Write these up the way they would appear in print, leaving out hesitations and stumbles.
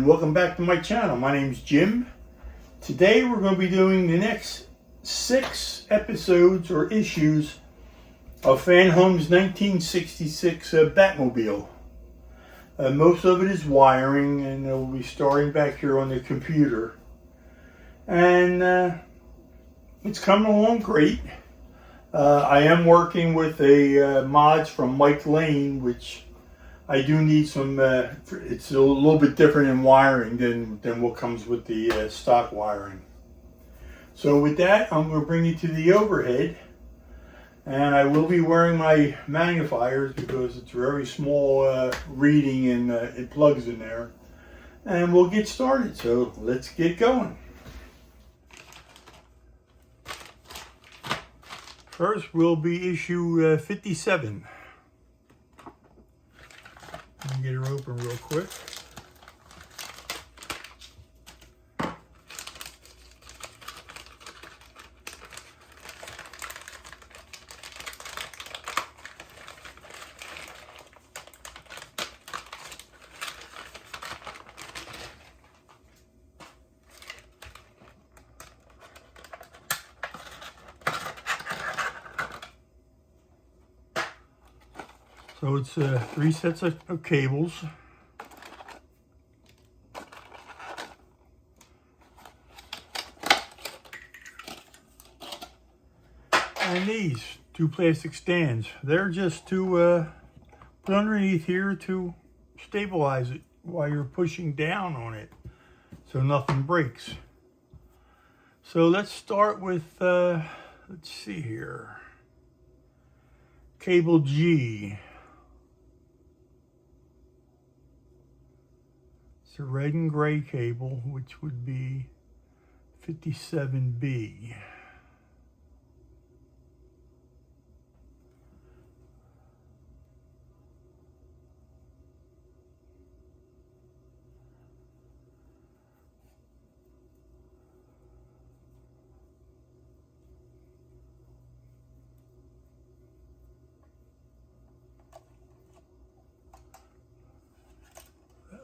and welcome back to my channel. My name's Jim. Today we're going to be doing the next 6 episodes or issues of Fanhome's 1966 Batmobile. Most of it is wiring, and we'll be starting back here on the computer. And it's coming along great. I am working with a mods from Mike Lane, which I do need some, it's a little bit different in wiring than what comes with the stock wiring. So with that, I'm going to bring you to the overhead. And I will be wearing my magnifiers because it's very small reading and it plugs in there. And we'll get started. So let's get going. First will be issue 57. Let me get her open real quick. So it's 3 sets of cables. And these 2 plastic stands. They're just to put underneath here to stabilize it while you're pushing down on it so nothing breaks. So let's start with, let's see here, cable G. It's a red and gray cable, which would be 57B.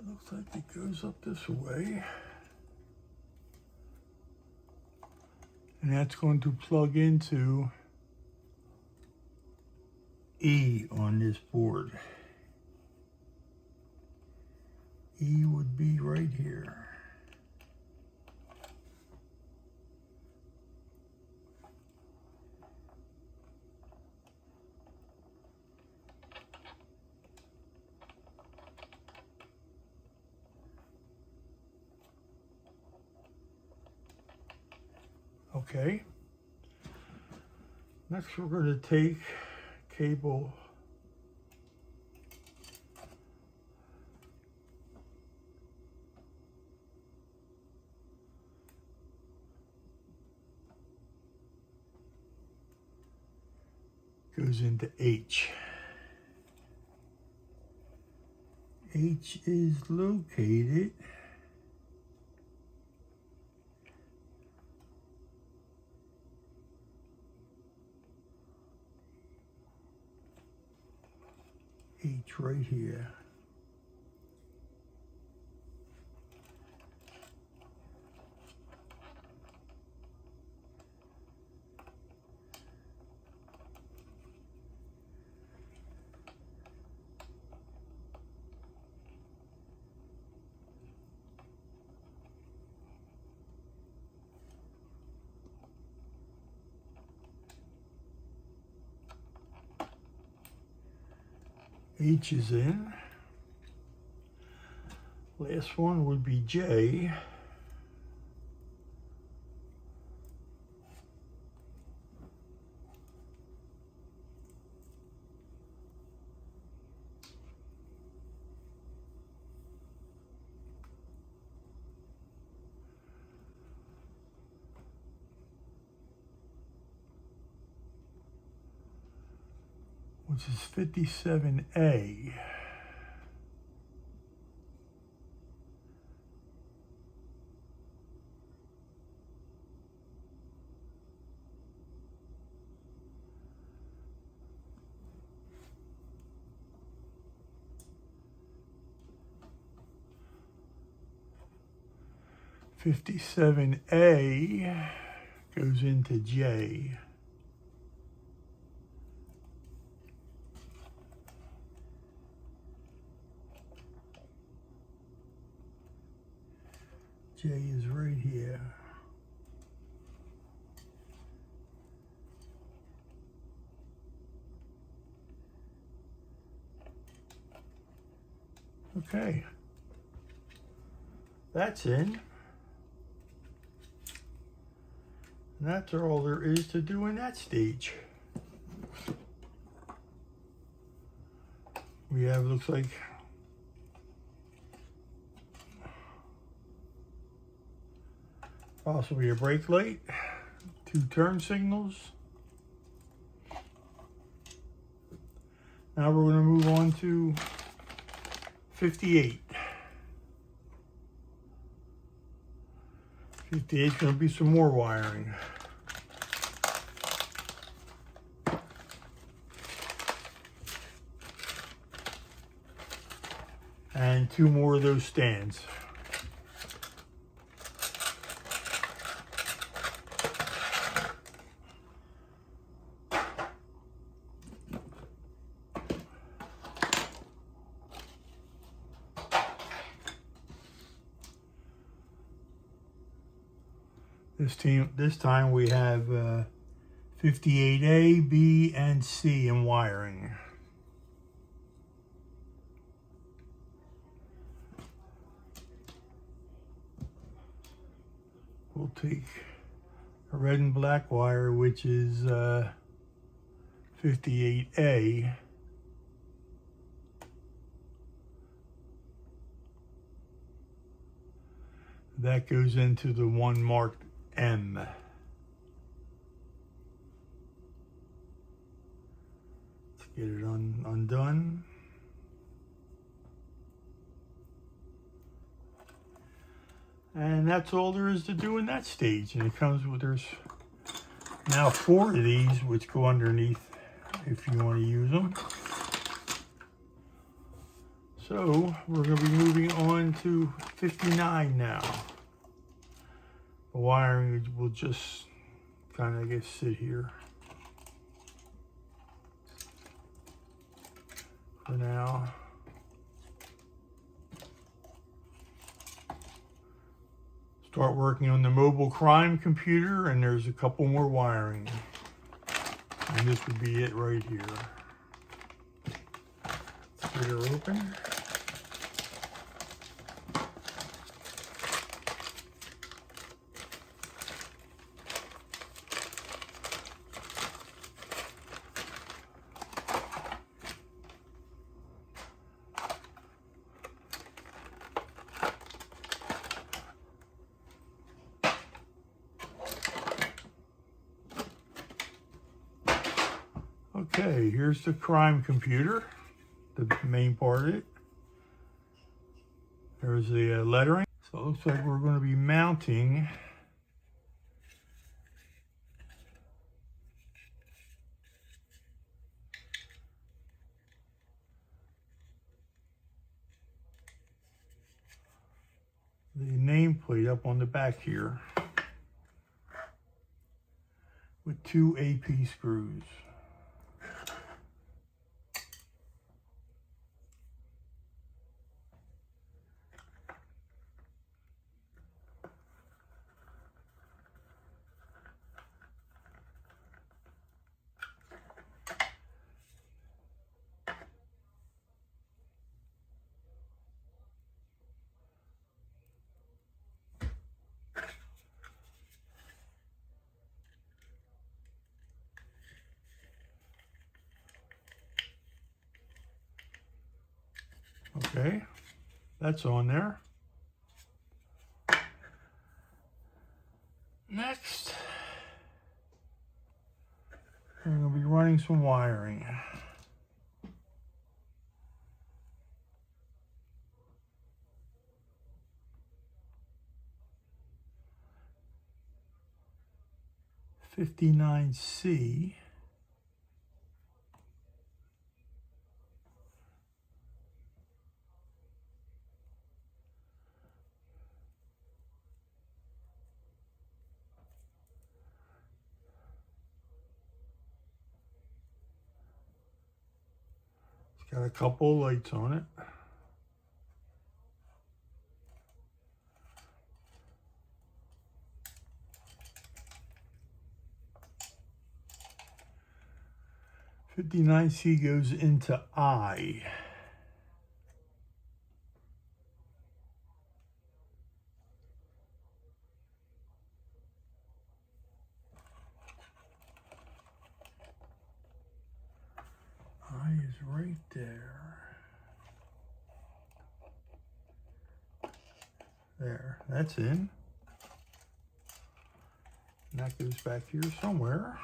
Looks like it goes up this way. And that's going to plug into E on this board. E would be right here. Okay, next we're going to take cable goes into H. H is located H right here. H is in. Last one would be J. Which is 57A. 57A goes into J. J is right here. Okay, that's in. And that's all there is to do in that stage. We have, looks like, possibly a brake light, 2 turn signals. Now we're going to move on to 58. 58 is going to be some more wiring. And 2 more of those stands. This time we have 58A, B, and C in wiring. We'll take a red and black wire, which is 58A. That goes into the one marked M. Let's get it undone. And that's all there is to do in that stage. And it comes with, there's now 4 of these which go underneath if you want to use them. So we're going to be moving on to 59 now. The wiring will just kind of, I guess, sit here for now. Start working on the mobile crime computer, and there's a couple more wiring. And this would be it right here. Let's get her open. Okay, here's the crime computer, the main part of it. There's the lettering. So it looks like we're going to be mounting the nameplate up on the back here with 2 AP screws. Okay, that's on there. Next, we're going to be running some wiring. (59C). Got a couple of lights on it. .59C goes into I. I is right there. There, that's in. And that goes back here somewhere.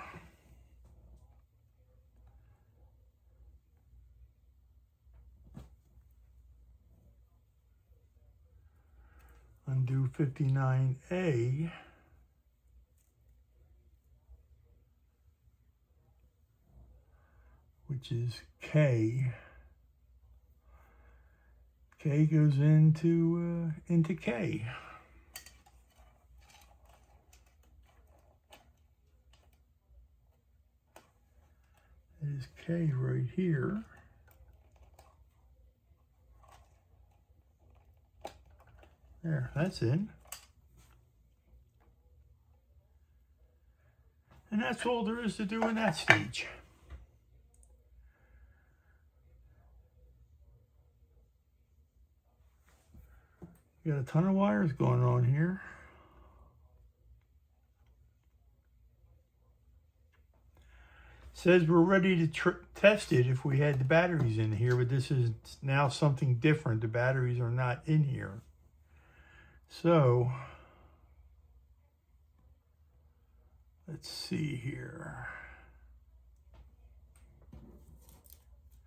Undo 59A. Which is K. K goes into K. It is K right here. There, that's in. And that's all there is to do in that stage. We got a ton of wires going on here. Says we're ready to test it if we had the batteries in here, but this is now something different. The batteries are not in here. So, let's see here.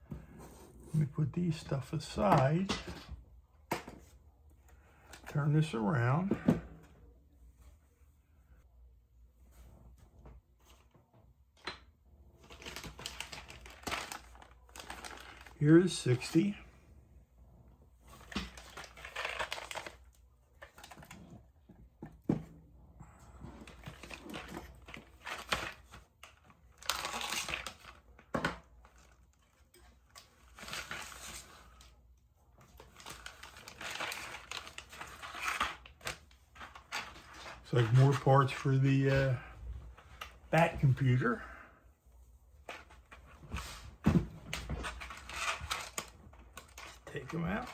Let me put these stuff aside. Turn this around. Here is 60. It's like more parts for the Bat computer. Take them out.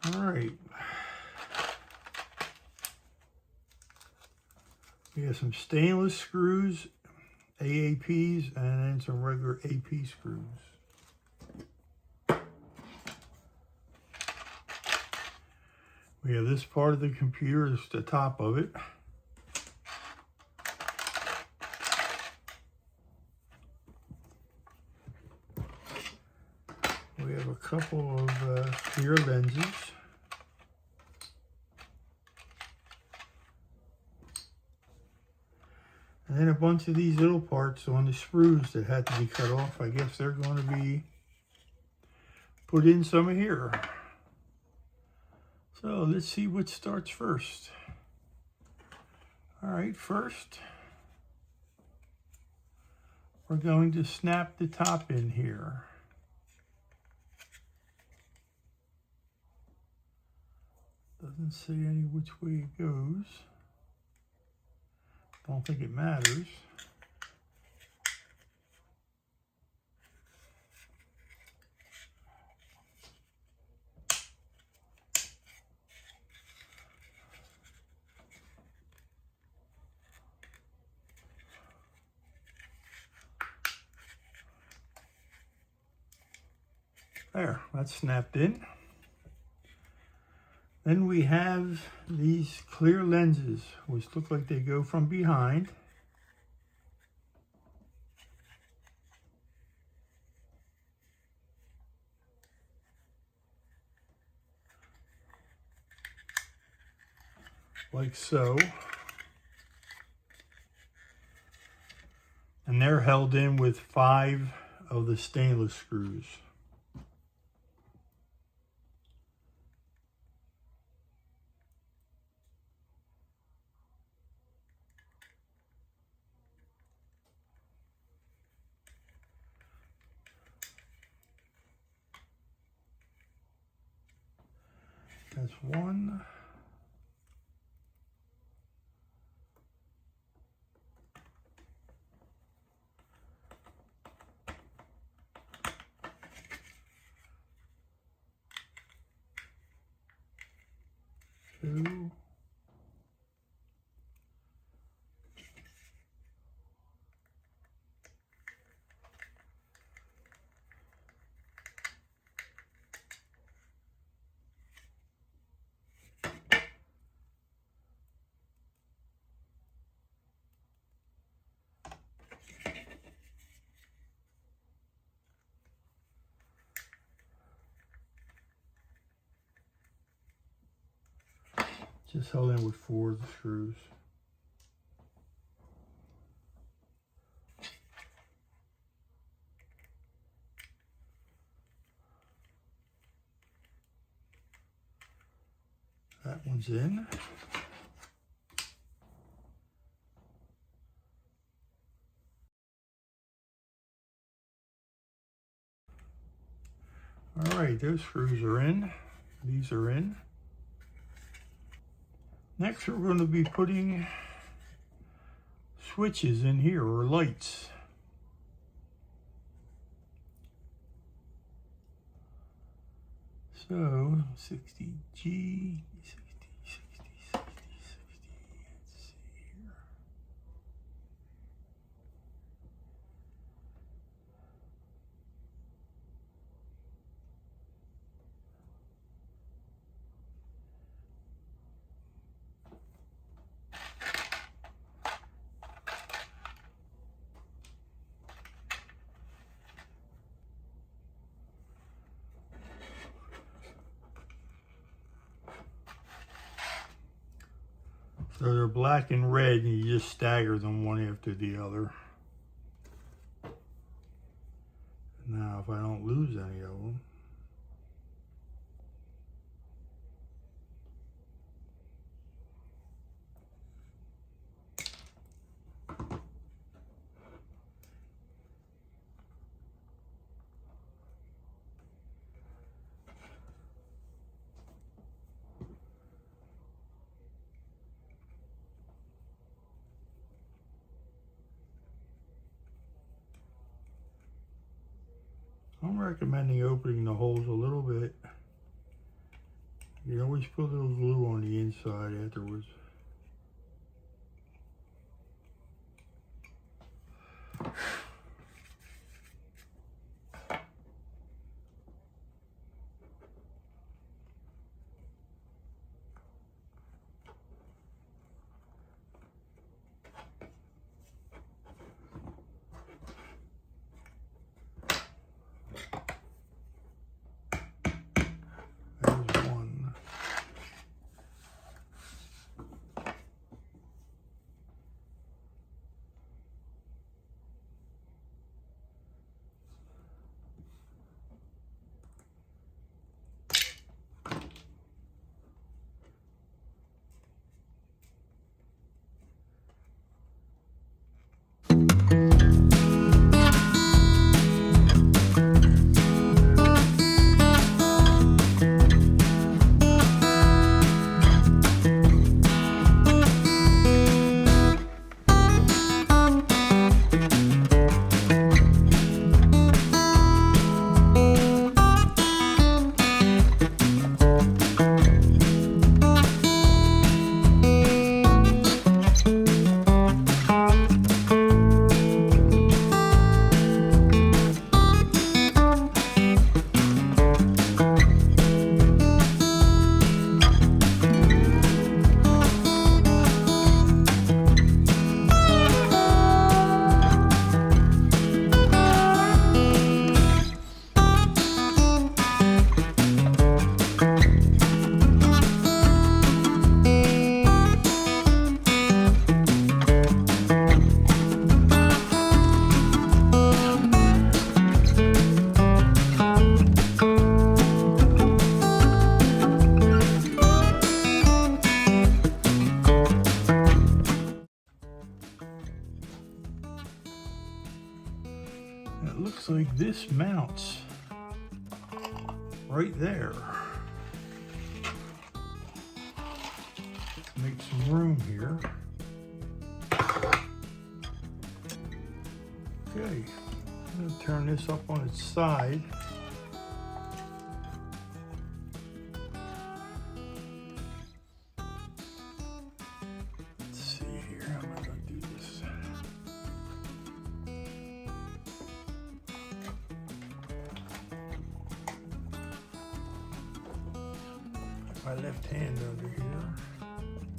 All right. We have some stainless screws, AAPs, and then some regular AP screws. We have this part of the computer, this is the top of it. We have a couple of clear lenses. And then a bunch of these little parts on the sprues that had to be cut off. I guess they're going to be put in some of here. So let's see what starts first. All right, first we're going to snap the top in here. Doesn't say any which way it goes. Don't think it matters. There, that's snapped in. Then we have these clear lenses, which look like they go from behind. Like so. And they're held in with 5 of the stainless screws. That's one. Two. Just held in with 4 of the screws. That one's in. All right, those screws are in. These are in. Next, we're going to be putting switches in here, or lights. So, 60G, 60, 60, 60, 60. Let's see here. So they're black and red, and you just stagger them one after the other. Now, if I don't lose any of them. I'm recommending opening the holes a little bit. You always put a little glue on the inside afterwards. There's one. It looks like this mounts right there. make some room here. Okay, I'm going to turn this up on its side. Let's see here, how am I going to do this? My left hand under here.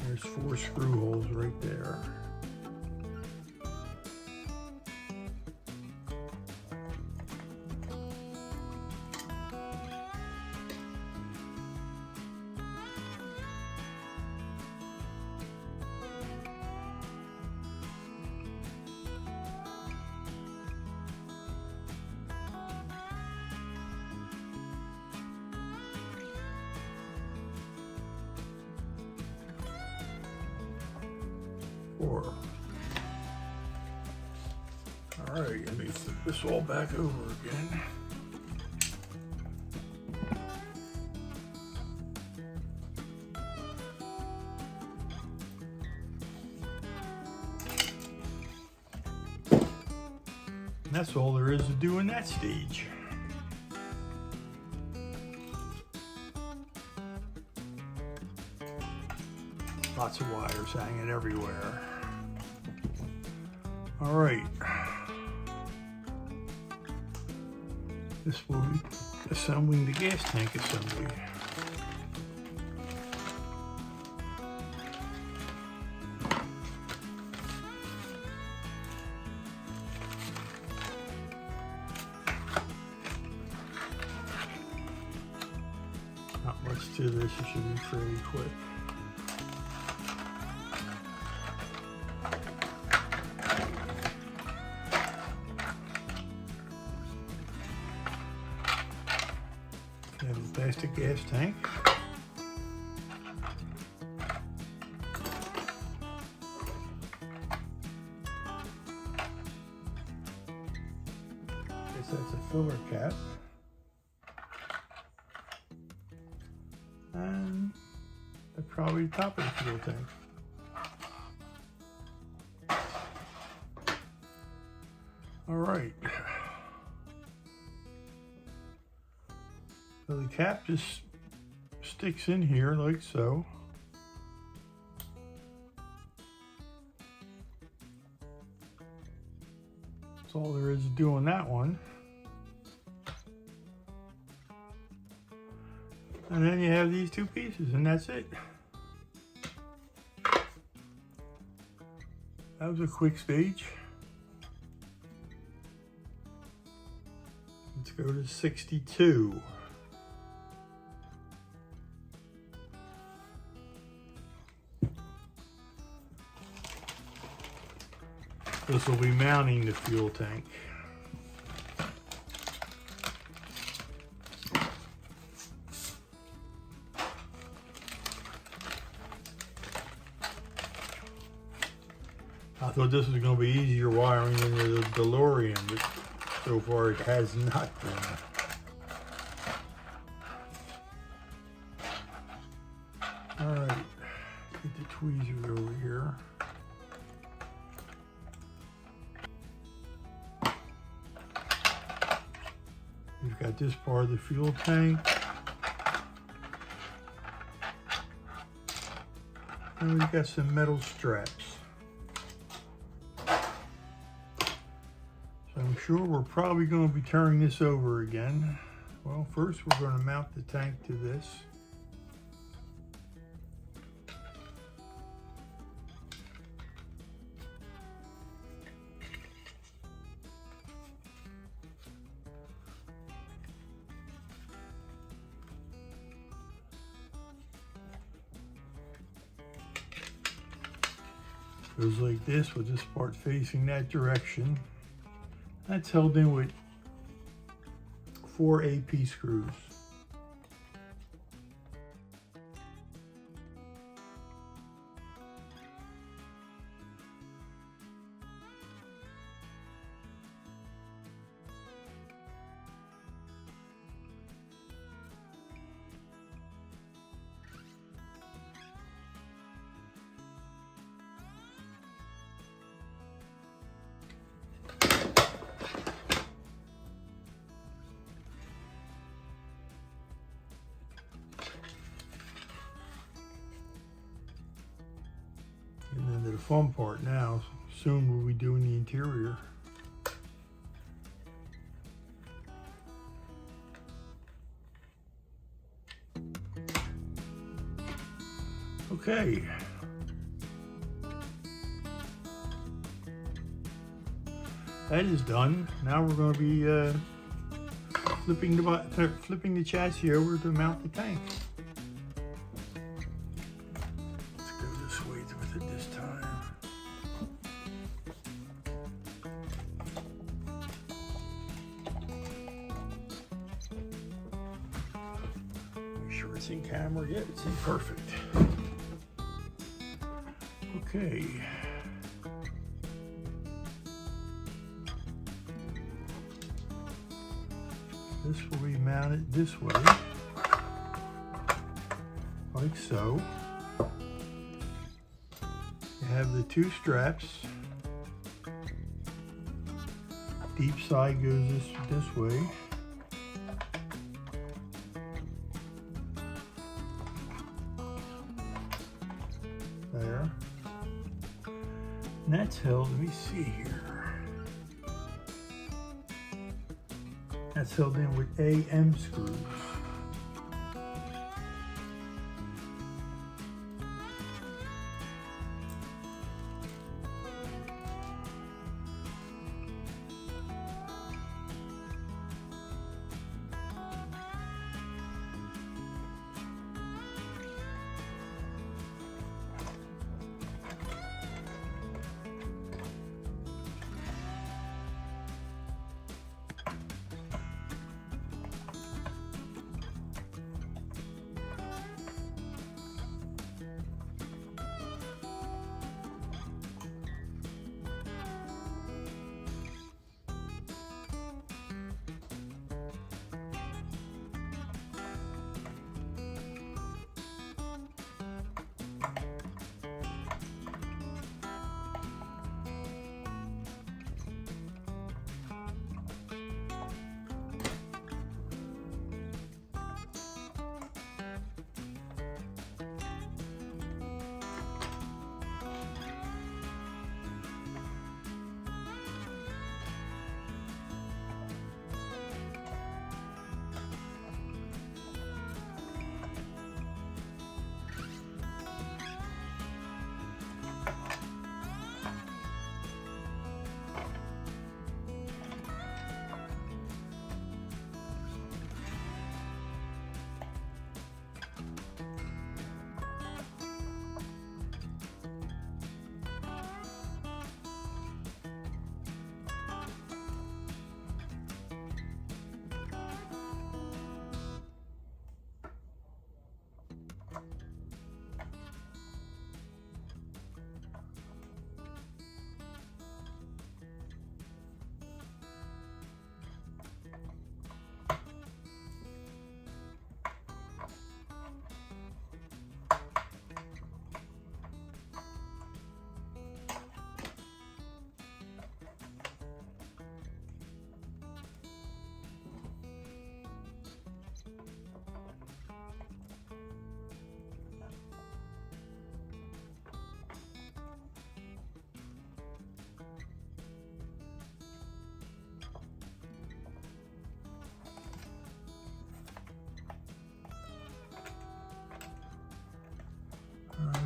There's 4 screw holes right there. All right, let me flip this all back over again. And that's all there is to do in that stage. Lots of wires hanging everywhere. All right. This will be assembling the gas tank assembly. Not much to this, it should be fairly quick. Plastic gas tank. Guess that's a filler cap. And that's probably the top of the fuel tank. All right. So the cap just sticks in here like so. That's all there is to do on that one. And then you have these 2 pieces, and that's it. That was a quick stage. Let's go to 62. This will be mounting the fuel tank. I thought this was going to be easier wiring than the DeLorean, but so far it has not been. All right, get the tweezers over here. We've got this part of the fuel tank. And we've got some metal straps. So I'm sure we're probably going to be turning this over again. Well, first we're going to mount the tank to this. Goes like this with this part facing that direction. That's held in with 4 AP screws. the fun part now. Soon we'll be doing the interior. Okay. That is done. Now we're going to be flipping the chassis over to mount the tank. Let's go this way with it this time. Make sure it's in camera. Yeah, it's in perfect. Okay. This will be mounted this way, like so. You have the two straps. Deep side goes this way. There. And that's held, let me see here. That's held in with AM screws.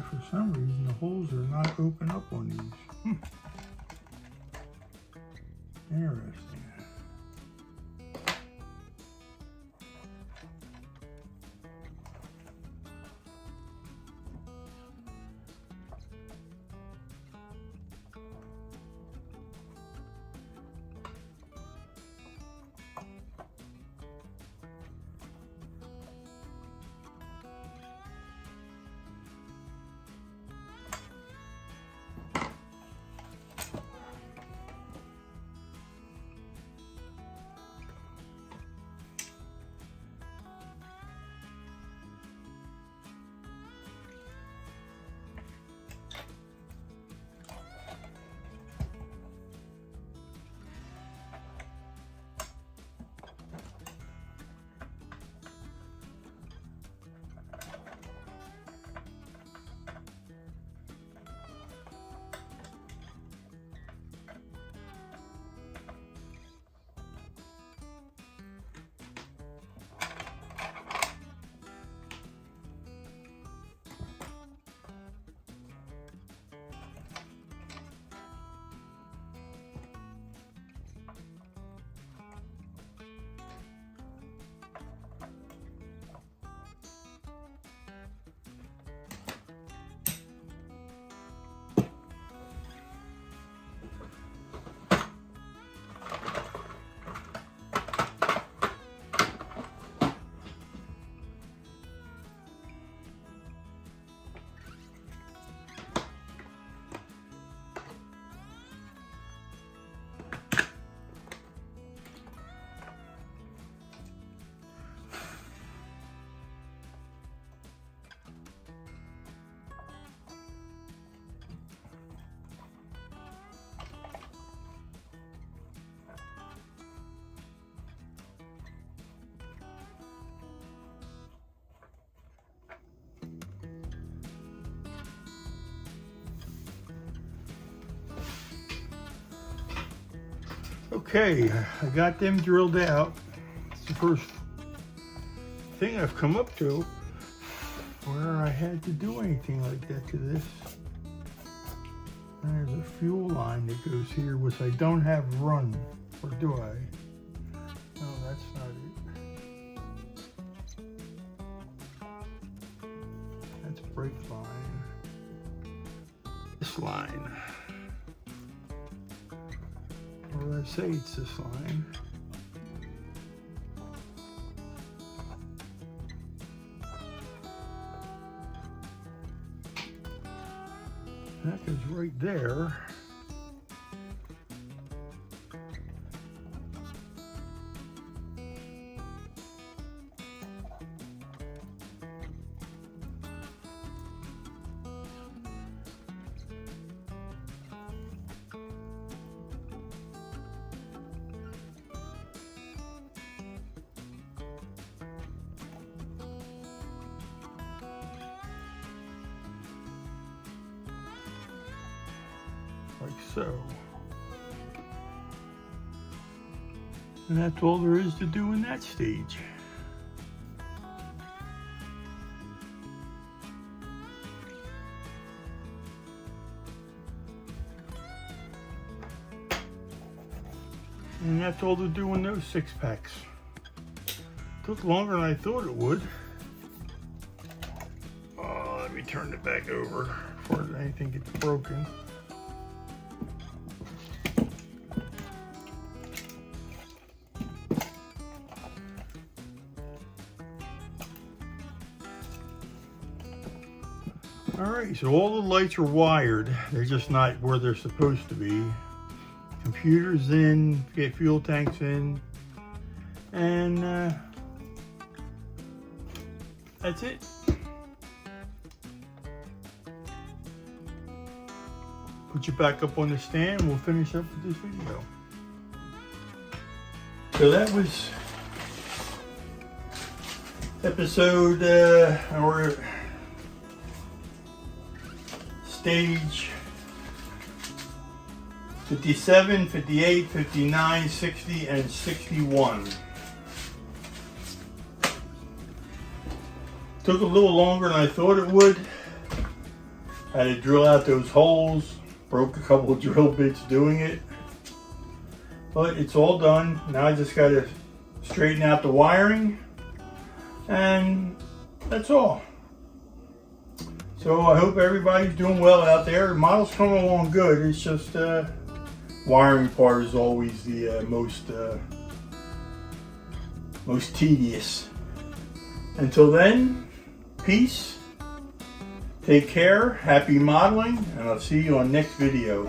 For some reason, the holes are not open up on these. Interesting. Okay, I got them drilled out. It's the first thing I've come up to where I had to do anything like that to this. There's a fuel line that goes here, which I don't have run, or do I? No, that's not it. That's brake line. This line. Or did I say it's this line? That goes right there. Like so. And that's all there is to do in that stage. And that's all to do in those 6-packs. Took longer than I thought it would. Oh, let me turn it back over before anything gets broken. Alright, so all the lights are wired. They're just not where they're supposed to be. Computer's in, get fuel tanks in, and that's it. Put you back up on the stand and we'll finish up with this video. So that was episode or stage 57, 58, 59, 60, and 61. Took a little longer than I thought it would. Had to drill out those holes. Broke a couple of drill bits doing it. But it's all done. Now I just got to straighten out the wiring. And that's all. So I hope everybody's doing well out there. The model's coming along good. It's just wiring part is always the most tedious. Until then, peace. Take care. Happy modeling, and I'll see you on next video.